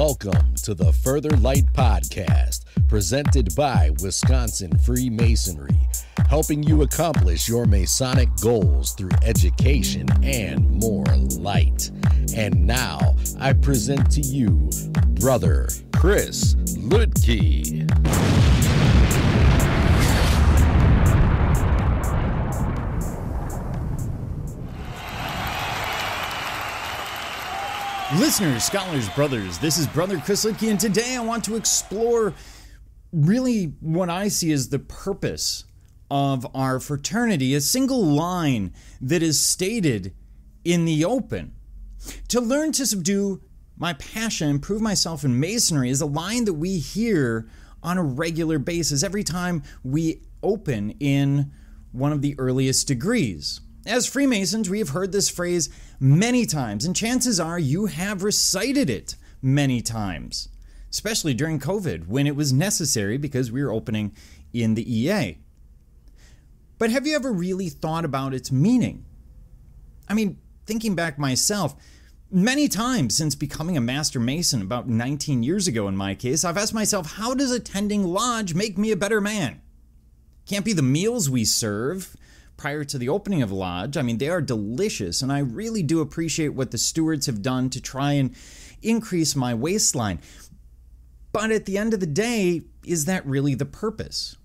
Welcome to the Further Light Podcast, presented by Wisconsin Freemasonry, helping you accomplish your Masonic goals through education and more light. And now, I present to you, Brother Chris Lutke. Listeners, scholars, brothers, this is Brother Chris Lutke, and today I want to explore really what I see as the purpose of our fraternity, a single line that is stated in the open. To learn to subdue my passion and prove myself in Masonry is a line that we hear on a regular basis every time we open in one of the earliest degrees. As Freemasons, we have heard this phrase many times, and chances are you have recited it many times, especially during COVID when it was necessary because we were opening in the EA. But have you ever really thought about its meaning? I mean, thinking back myself, many times since becoming a Master Mason about 19 years ago in my case, I've asked myself, how does attending Lodge make me a better man? Can't be the meals we serve prior to the opening of Lodge. I mean, they are delicious, and I really do appreciate what the stewards have done to try and increase my waistline. But at the end of the day, is that really the purpose?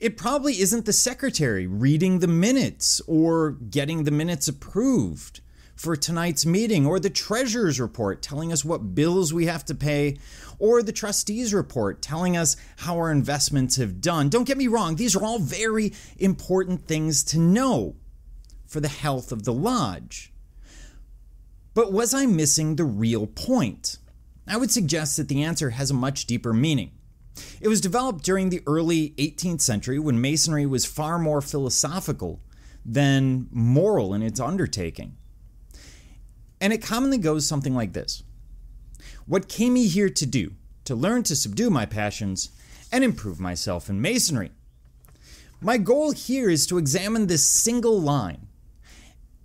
It probably isn't the secretary reading the minutes or getting the minutes approved for tonight's meeting, or the treasurer's report telling us what bills we have to pay, or the trustee's report telling us how our investments have done. Don't get me wrong, these are all very important things to know for the health of the lodge. But was I missing the real point? I would suggest that the answer has a much deeper meaning. It was developed during the early 18th century when Masonry was far more philosophical than moral in its undertaking. And it commonly goes something like this. What came me here to do? To learn to subdue my passions and improve myself in Masonry. My goal here is to examine this single line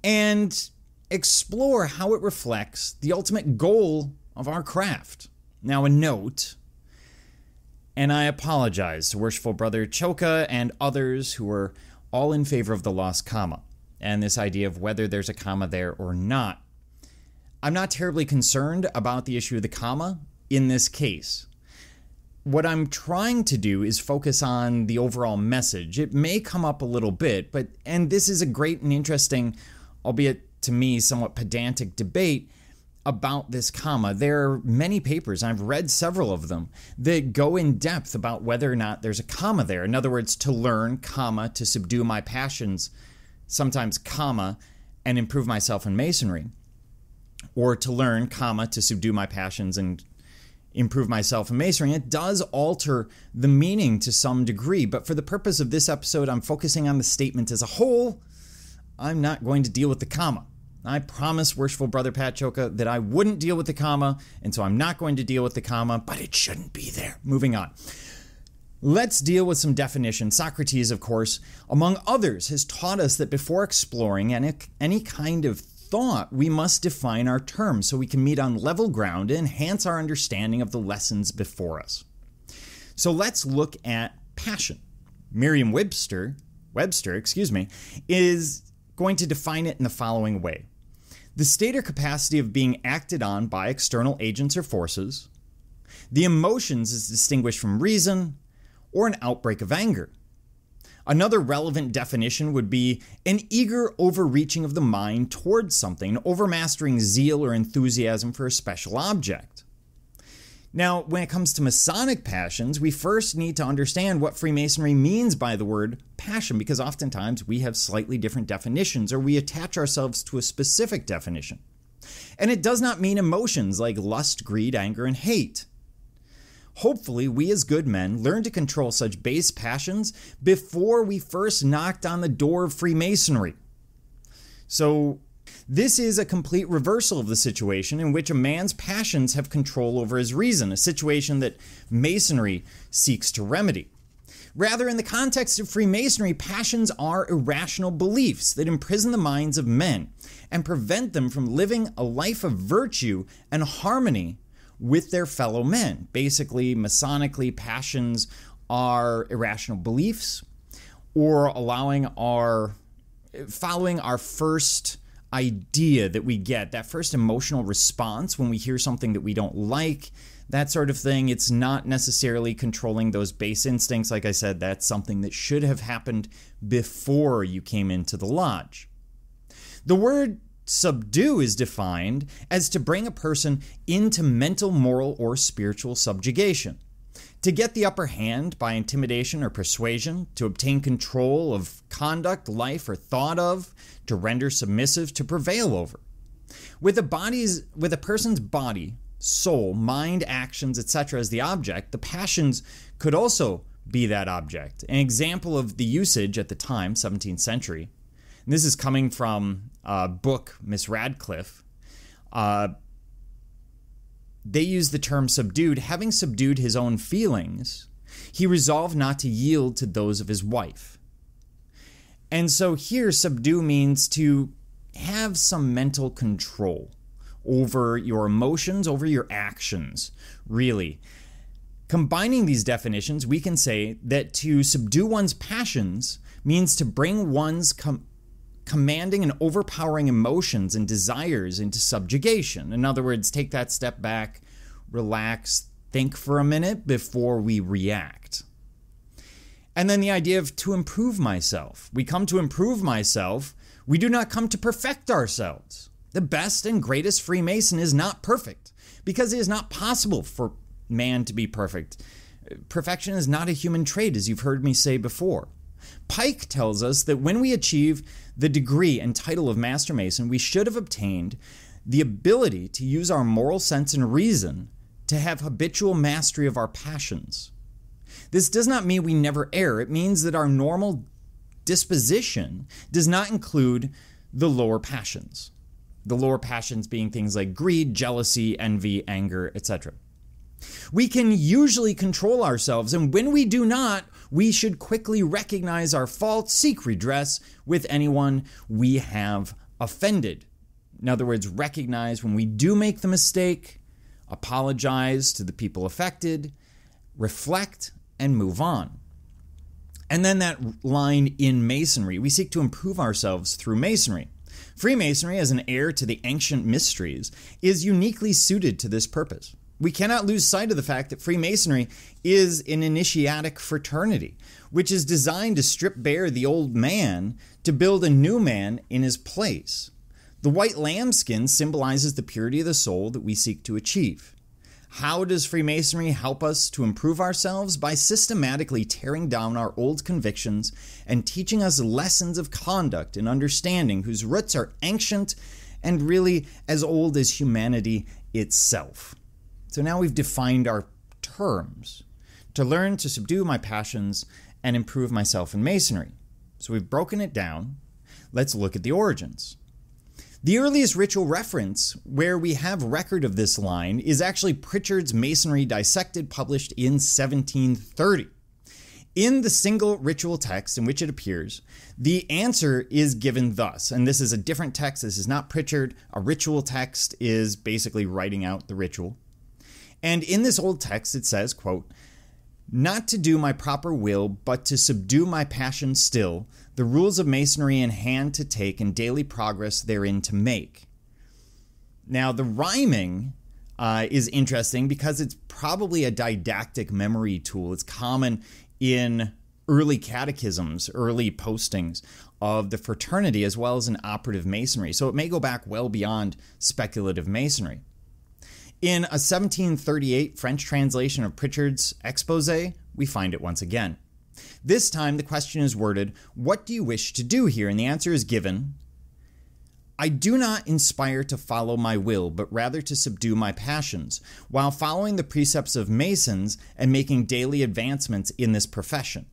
and explore how it reflects the ultimate goal of our craft. Now, a note, and I apologize to Worshipful Brother Choka and others who are all in favor of the lost comma and this idea of whether there's a comma there or not. I'm not terribly concerned about the issue of the comma in this case. What I'm trying to do is focus on the overall message. It may come up a little bit, and this is a great and interesting, albeit to me somewhat pedantic debate about this comma. There are many papers, and I've read several of them, that go in depth about whether or not there's a comma there. In other words, to learn, comma, to subdue my passions, sometimes comma, and improve myself in Masonry. Or to learn, comma, to subdue my passions and improve myself in Masonry. It does alter the meaning to some degree, but for the purpose of this episode, I'm focusing on the statement as a whole. I'm not going to deal with the comma. I promised Worshipful Brother Pat Choka that I wouldn't deal with the comma, and so I'm not going to deal with the comma, but it shouldn't be there. Moving on. Let's deal with some definitions. Socrates, of course, among others, has taught us that before exploring any kind of thought, we must define our terms so we can meet on level ground and enhance our understanding of the lessons before us. So let's look at passion. Merriam-Webster, is going to define it in the following way. The state or capacity of being acted on by external agents or forces. The emotions is distinguished from reason or an outbreak of anger. Another relevant definition would be an eager overreaching of the mind towards something, overmastering zeal or enthusiasm for a special object. Now, when it comes to Masonic passions, we first need to understand what Freemasonry means by the word passion, because oftentimes we have slightly different definitions or we attach ourselves to a specific definition. And it does not mean emotions like lust, greed, anger, and hate. Hopefully, we as good men learn to control such base passions before we first knocked on the door of Freemasonry. So, this is a complete reversal of the situation in which a man's passions have control over his reason, a situation that Masonry seeks to remedy. Rather, in the context of Freemasonry, passions are irrational beliefs that imprison the minds of men and prevent them from living a life of virtue and harmony with their fellow men. Basically, Masonically, passions are irrational beliefs or following our first idea that we get, that first emotional response when we hear something that we don't like, that sort of thing. It's not necessarily controlling those base instincts. Like I said, that's something that should have happened before you came into the lodge. The word subdue is defined as to bring a person into mental, moral, or spiritual subjugation. To get the upper hand by intimidation or persuasion, to obtain control of conduct, life, or thought of, to render submissive, to prevail over. With a person's body, soul, mind, actions, etc. as the object, the passions could also be that object. An example of the usage at the time, 17th century, and this is coming from a book, Miss Radcliffe, they use the term subdued. Having subdued his own feelings, he resolved not to yield to those of his wife. And so here, subdue means to have some mental control over your emotions, over your actions, really. Combining these definitions, we can say that to subdue one's passions means to bring one's commanding and overpowering emotions and desires into subjugation. In other words, take that step back, relax, think for a minute before we react. And then the idea of to improve myself. We come to improve myself. We do not come to perfect ourselves. The best and greatest Freemason is not perfect because it is not possible for man to be perfect. Perfection is not a human trait, as you've heard me say before. Pike tells us that when we achieve the degree and title of Master Mason, we should have obtained the ability to use our moral sense and reason to have habitual mastery of our passions. This does not mean we never err. It means that our normal disposition does not include the lower passions. The lower passions being things like greed, jealousy, envy, anger, etc. We can usually control ourselves, and when we do not, we should quickly recognize our fault, seek redress with anyone we have offended. In other words, recognize when we do make the mistake, apologize to the people affected, reflect, and move on. And then that line in Masonry, we seek to improve ourselves through Masonry. Freemasonry, as an heir to the ancient mysteries, is uniquely suited to this purpose. We cannot lose sight of the fact that Freemasonry is an initiatic fraternity, which is designed to strip bare the old man to build a new man in his place. The white lambskin symbolizes the purity of the soul that we seek to achieve. How does Freemasonry help us to improve ourselves? By systematically tearing down our old convictions and teaching us lessons of conduct and understanding whose roots are ancient and really as old as humanity itself. So now we've defined our terms to learn to subdue my passions and improve myself in Masonry. So we've broken it down. Let's look at the origins. The earliest ritual reference where we have record of this line is actually Pritchard's Masonry Dissected, published in 1730. In the single ritual text in which it appears, the answer is given thus, and this is a different text. This is not Pritchard. A ritual text is basically writing out the ritual. And in this old text it says, quote, "Not to do my proper will, but to subdue my passion still, the rules of Masonry in hand to take, and daily progress therein to make." Now, the rhyming is interesting because it's probably a didactic memory tool. It's common in early catechisms, early postings of the fraternity, as well as in operative Masonry. So it may go back well beyond speculative Masonry. In a 1738 French translation of Pritchard's Exposé, we find it once again. This time the question is worded, "What do you wish to do here?" And the answer is given, "I do not inspire to follow my will, but rather to subdue my passions, while following the precepts of Masons and making daily advancements in this profession."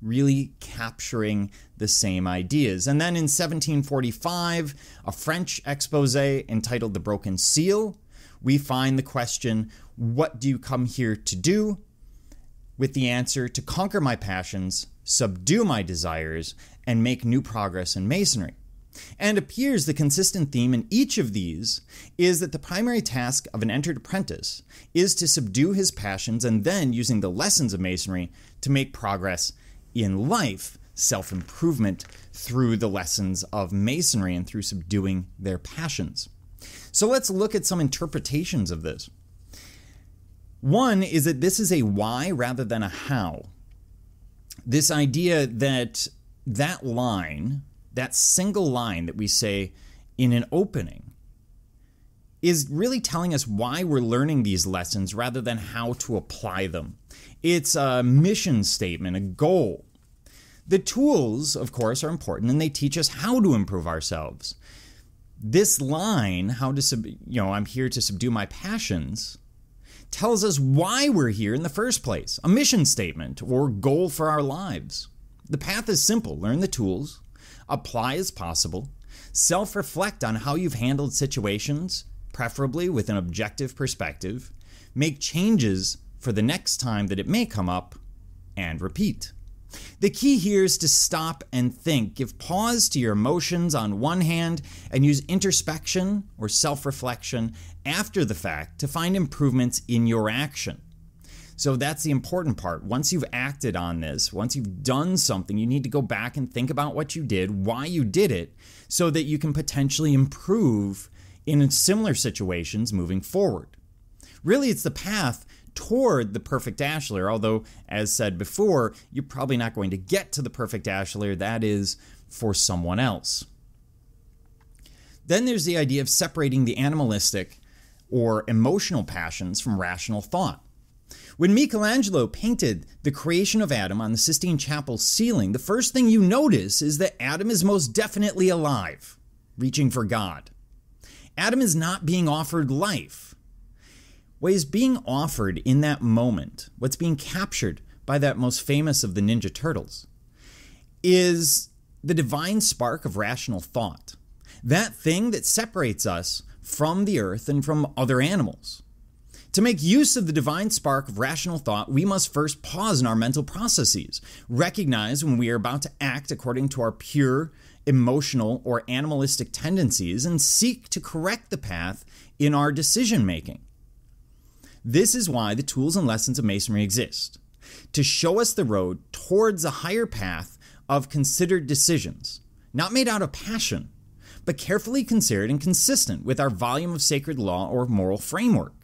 Really capturing the same ideas. And then in 1745, a French exposé entitled The Broken Seal, we find the question, "What do you come here to do?" with the answer, "To conquer my passions, subdue my desires, and make new progress in Masonry." And appears the consistent theme in each of these is that the primary task of an entered apprentice is to subdue his passions and then, using the lessons of Masonry, to make progress in life, self-improvement through the lessons of Masonry and through subduing their passions. So let's look at some interpretations of this. One is that this is a why rather than a how. This idea that line, that single line that we say in an opening, is really telling us why we're learning these lessons rather than how to apply them. It's a mission statement, a goal. The tools, of course, are important, and they teach us how to improve ourselves. This line, I'm here to subdue my passions, tells us why we're here in the first place, a mission statement or goal for our lives. The path is simple. Learn the tools, apply as possible, self-reflect on how you've handled situations, preferably with an objective perspective, make changes for the next time that it may come up, and repeat. The key here is to stop and think. Give pause to your emotions on one hand and use introspection or self-reflection after the fact to find improvements in your action. So that's the important part. Once you've acted on this, once you've done something, you need to go back and think about what you did, why you did it, so that you can potentially improve in similar situations moving forward. Really, it's the path toward the perfect ashlar, although, as said before, you're probably not going to get to the perfect ashlar. That is for someone else. Then there's the idea of separating the animalistic or emotional passions from rational thought. When Michelangelo painted the creation of Adam on the Sistine Chapel ceiling, the first thing you notice is that Adam is most definitely alive, reaching for God. Adam is not being offered life. What is being offered in that moment, what's being captured by that most famous of the Ninja Turtles, is the divine spark of rational thought. That thing that separates us from the earth and from other animals. To make use of the divine spark of rational thought, we must first pause in our mental processes, recognize when we are about to act according to our pure, emotional, or animalistic tendencies, and seek to correct the path in our decision-making. This is why the tools and lessons of Masonry exist, to show us the road towards a higher path of considered decisions, not made out of passion, but carefully considered and consistent with our volume of sacred law or moral framework.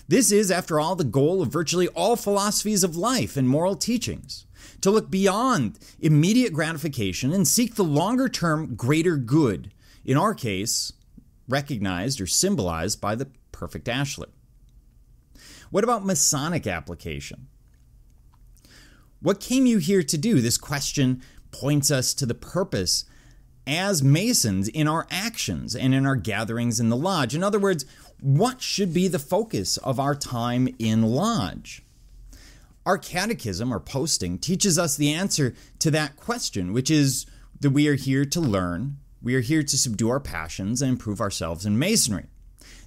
This is, after all, the goal of virtually all philosophies of life and moral teachings, to look beyond immediate gratification and seek the longer-term greater good, in our case, recognized or symbolized by the perfect ashlar. What about Masonic application? What came you here to do? This question points us to the purpose as Masons in our actions and in our gatherings in the lodge. In other words, what should be the focus of our time in lodge? Our catechism or posting teaches us the answer to that question, which is that we are here to learn, we are here to subdue our passions and improve ourselves in Masonry.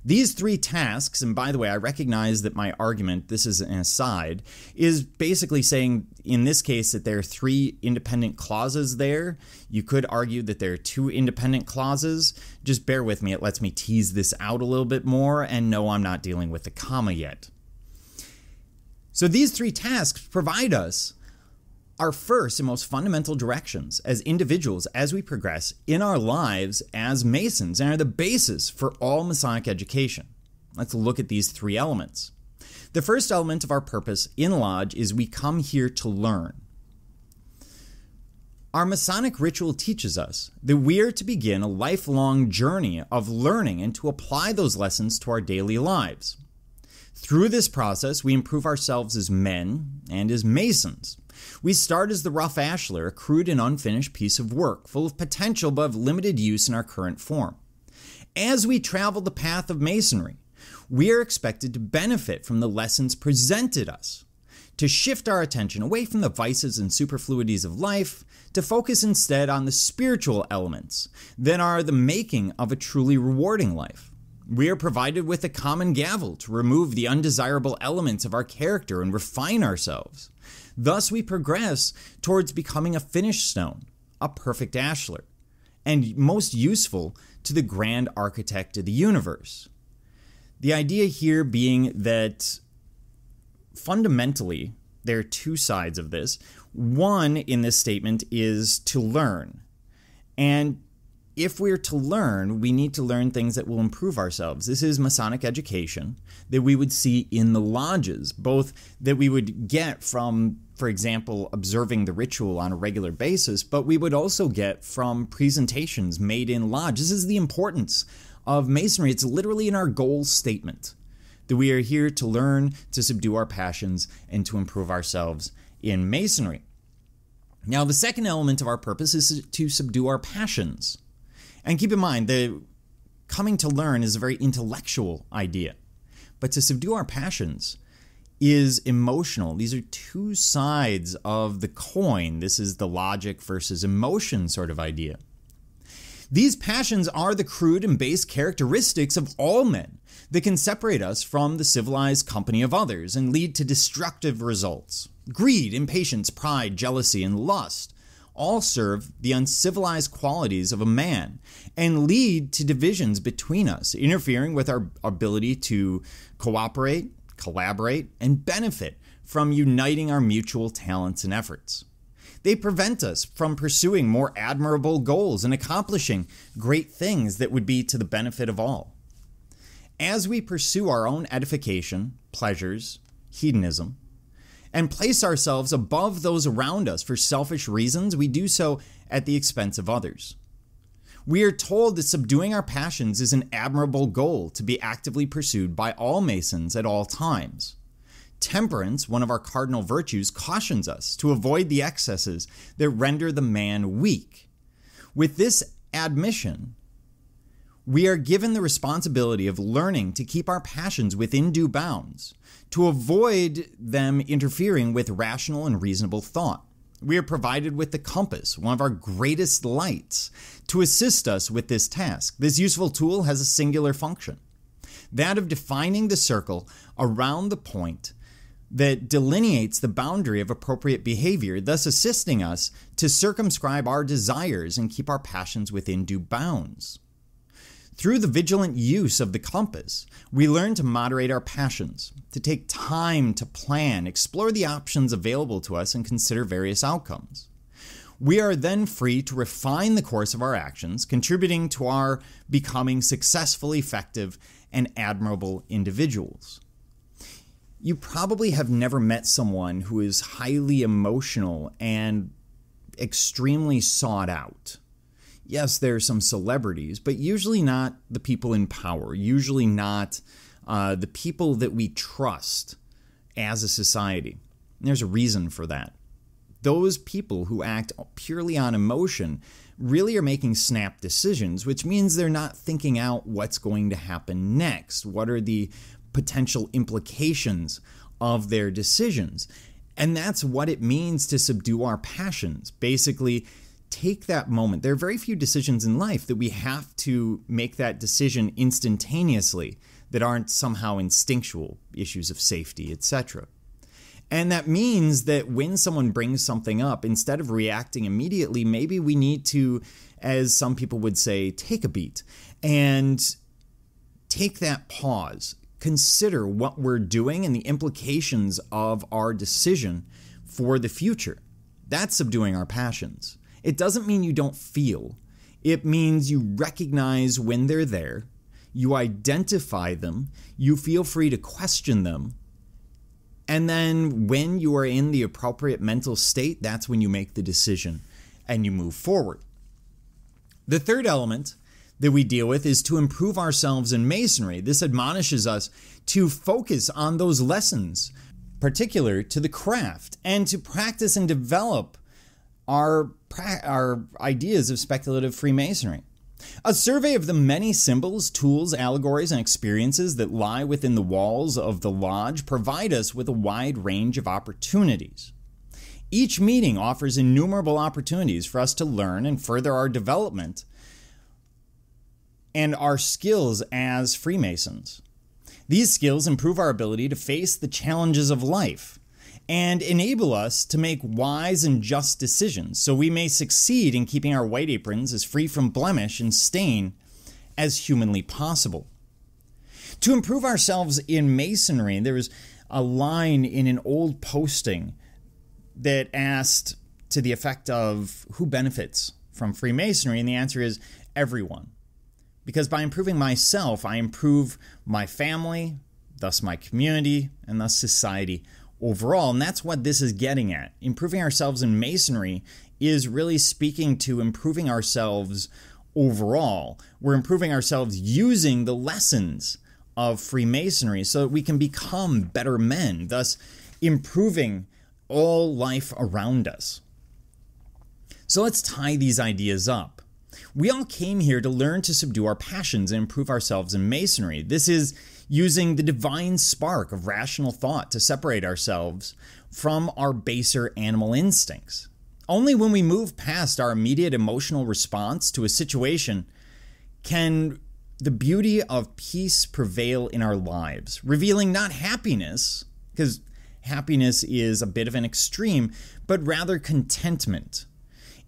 These three tasks, and by the way, I recognize that my argument, this is an aside, is basically saying, in this case, that there are three independent clauses there. You could argue that there are two independent clauses. Just bear with me, it lets me tease this out a little bit more, and no, I'm not dealing with the comma yet. So these three tasks provide us our first and most fundamental directions as individuals as we progress in our lives as Masons and are the basis for all Masonic education. Let's look at these three elements. The first element of our purpose in Lodge is we come here to learn. Our Masonic ritual teaches us that we are to begin a lifelong journey of learning and to apply those lessons to our daily lives. Through this process, we improve ourselves as men and as Masons. We start as the rough ashlar, a crude and unfinished piece of work, full of potential but of limited use in our current form. As we travel the path of Masonry, we are expected to benefit from the lessons presented us, to shift our attention away from the vices and superfluities of life, to focus instead on the spiritual elements that are the making of a truly rewarding life. We are provided with a common gavel to remove the undesirable elements of our character and refine ourselves. Thus we progress towards becoming a finished stone, a perfect ashlar. and most useful to the grand architect of the universe. The idea here being that fundamentally, there are two sides of this. One in this statement is to learn. And if we're to learn, we need to learn things that will improve ourselves. This is Masonic education that we would see in the lodges, both that we would get from, for example, observing the ritual on a regular basis, but we would also get from presentations made in lodge. This is the importance of Masonry. It's literally in our goal statement that we are here to learn, to subdue our passions, and to improve ourselves in Masonry. Now, the second element of our purpose is to subdue our passions. And keep in mind, the coming to learn is a very intellectual idea. But to subdue our passions is emotional. These are two sides of the coin. This is the logic versus emotion sort of idea. These passions are the crude and base characteristics of all men that can separate us from the civilized company of others and lead to destructive results. Greed, impatience, pride, jealousy, and lust all serve the uncivilized qualities of a man and lead to divisions between us, interfering with our ability to cooperate, collaborate, and benefit from uniting our mutual talents and efforts. They prevent us from pursuing more admirable goals and accomplishing great things that would be to the benefit of all. As we pursue our own edification, pleasures, hedonism, and place ourselves above those around us for selfish reasons, we do so at the expense of others. We are told that subduing our passions is an admirable goal to be actively pursued by all Masons at all times. Temperance, one of our cardinal virtues, cautions us to avoid the excesses that render the man weak. With this admission, we are given the responsibility of learning to keep our passions within due bounds, to avoid them interfering with rational and reasonable thought. We are provided with the compass, one of our greatest lights, to assist us with this task. This useful tool has a singular function, that of defining the circle around the point that delineates the boundary of appropriate behavior, thus assisting us to circumscribe our desires and keep our passions within due bounds. Through the vigilant use of the compass, we learn to moderate our passions, to take time to plan, explore the options available to us, and consider various outcomes. We are then free to refine the course of our actions, contributing to our becoming successful, effective, and admirable individuals. You probably have never met someone who is highly emotional and extremely sought out. Yes, there are some celebrities, but usually not the people in power, usually not the people that we trust as a society. And there's a reason for that. Those people who act purely on emotion really are making snap decisions, which means they're not thinking out what's going to happen next. What are the potential implications of their decisions? And that's what it means to subdue our passions. Basically, take that moment. There are very few decisions in life that we have to make that decision instantaneously that aren't somehow instinctual, issues of safety, etc. And that means that when someone brings something up, instead of reacting immediately, maybe we need to, as some people would say, take a beat and take that pause, consider what we're doing and the implications of our decision for the future. That's subduing our passions. It doesn't mean you don't feel. It means you recognize when they're there, you identify them, you feel free to question them, and then when you are in the appropriate mental state, that's when you make the decision and you move forward. The third element that we deal with is to improve ourselves in Masonry. This admonishes us to focus on those lessons particular to the craft and to practice and develop our ideas of speculative Freemasonry. A survey of the many symbols, tools, allegories, and experiences that lie within the walls of the lodge provide us with a wide range of opportunities. Each meeting offers innumerable opportunities for us to learn and further our development and our skills as Freemasons. These skills improve our ability to face the challenges of life and enable us to make wise and just decisions so we may succeed in keeping our white aprons as free from blemish and stain as humanly possible. To improve ourselves in Masonry, there was a line in an old posting that asked to the effect of who benefits from Freemasonry, and the answer is everyone. Because by improving myself, I improve my family, thus my community, and thus society overall. And that's what this is getting at. Improving ourselves in Masonry is really speaking to improving ourselves overall. We're improving ourselves using the lessons of Freemasonry so that we can become better men, thus improving all life around us. So let's tie these ideas up. We all came here to learn to subdue our passions and improve ourselves in Masonry. This is using the divine spark of rational thought to separate ourselves from our baser animal instincts. Only when we move past our immediate emotional response to a situation can the beauty of peace prevail in our lives, revealing not happiness, because happiness is a bit of an extreme, but rather contentment.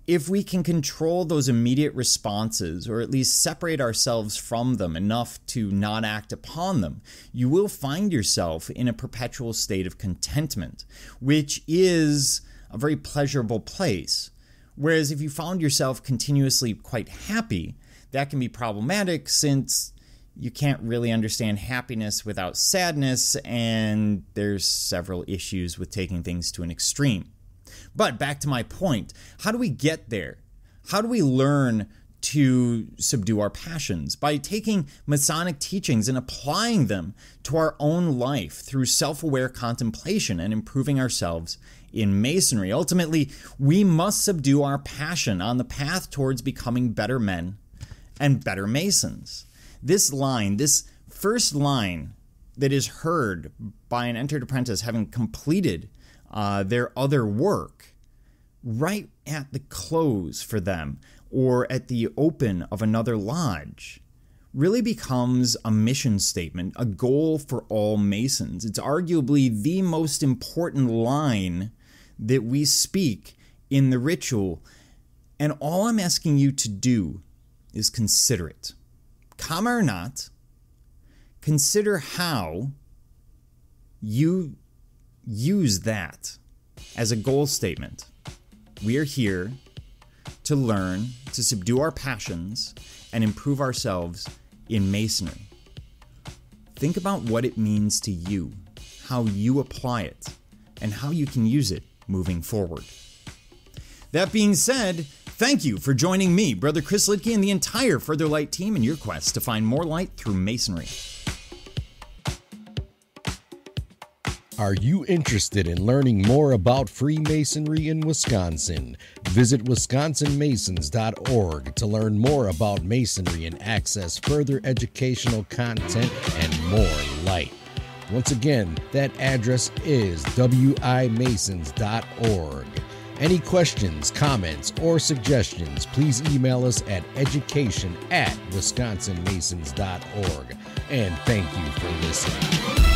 If we can control those immediate responses, or at least separate ourselves from them enough to not act upon them, you will find yourself in a perpetual state of contentment, which is a very pleasurable place. Whereas if you found yourself continuously quite happy, that can be problematic since you can't really understand happiness without sadness, and there's several issues with taking things to an extreme. But back to my point, how do we get there? How do we learn to subdue our passions? By taking Masonic teachings and applying them to our own life through self-aware contemplation and improving ourselves in Masonry. Ultimately, we must subdue our passion on the path towards becoming better men and better Masons. This line, this first line that is heard by an entered apprentice having completed their other work, right at the close for them or at the open of another lodge, really becomes a mission statement, a goal for all Masons. It's arguably the most important line that we speak in the ritual, and all I'm asking you to do is consider it. Comma or not, consider how you use that as a goal statement. We are here to learn to subdue our passions and improve ourselves in Masonry. Think about what it means to you, how you apply it, and how you can use it moving forward. That being said, thank you for joining me, Brother Chris Litke, and the entire Further Light team in your quest to find more light through Masonry. Are you interested in learning more about Freemasonry in Wisconsin? Visit wisconsinmasons.org to learn more about Masonry and access further educational content and more light. Once again, that address is wimasons.org. Any questions, comments, or suggestions, please email us at education@wisconsinmasons.org. And thank you for listening.